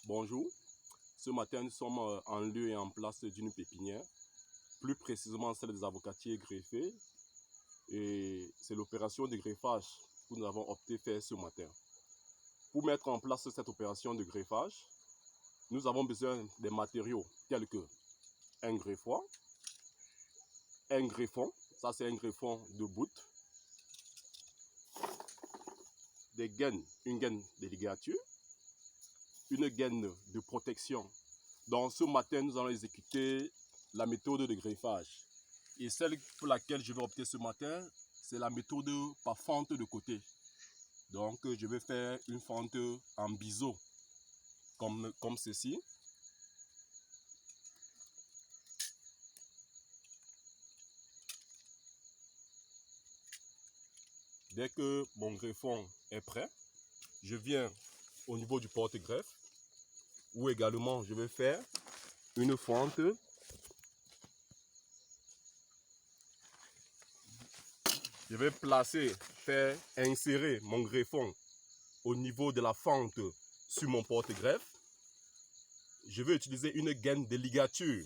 Bonjour, ce matin nous sommes en lieu et en place d'une pépinière, plus précisément celle des avocatiers greffés, et c'est l'opération de greffage que nous avons opté faire ce matin. Pour mettre en place cette opération de greffage, nous avons besoin des matériaux tels que un greffoir, un greffon, ça c'est un greffon de bout, des gaines, une gaine de ligature, une gaine de protection. Donc ce matin, nous allons exécuter la méthode de greffage. Et celle pour laquelle je vais opter ce matin, c'est la méthode par fente de côté. Donc je vais faire une fente en biseau, comme ceci. Dès que mon greffon est prêt, je viens au niveau du porte-greffe, où également je vais faire une fente je vais faire insérer mon greffon au niveau de la fente sur mon porte-greffe. Je vais utiliser une gaine de ligature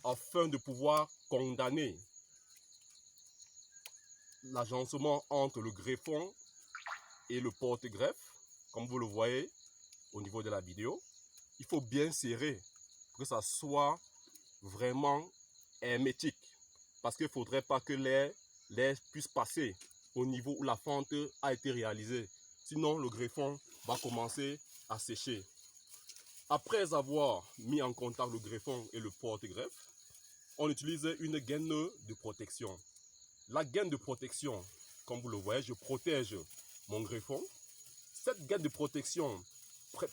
afin de pouvoir condamner l'agencement entre le greffon et le porte-greffe. Comme vous le voyez au niveau de la vidéo, il faut bien serrer pour que ça soit vraiment hermétique, parce qu'il ne faudrait pas que l'air puisse passer au niveau où la fente a été réalisée. Sinon, le greffon va commencer à sécher. Après avoir mis en contact le greffon et le porte-greffe, on utilise une gaine de protection. La gaine de protection, comme vous le voyez, je protège mon greffon. Cette gaine de protection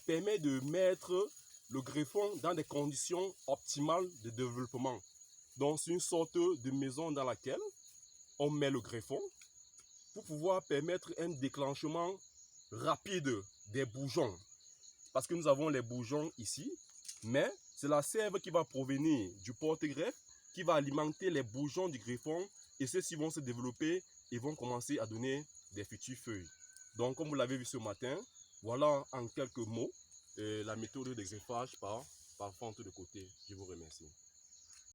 permet de mettre le greffon dans des conditions optimales de développement. Donc, c'est une sorte de maison dans laquelle on met le greffon pour pouvoir permettre un déclenchement rapide des bourgeons. Parce que nous avons les bourgeons ici, mais c'est la sève qui va provenir du porte-greffe qui va alimenter les bourgeons du greffon, et ceux-ci vont se développer et vont commencer à donner des futures feuilles. Donc, comme vous l'avez vu ce matin, voilà en quelques mots la méthode de greffage par fente de côté. Je vous remercie.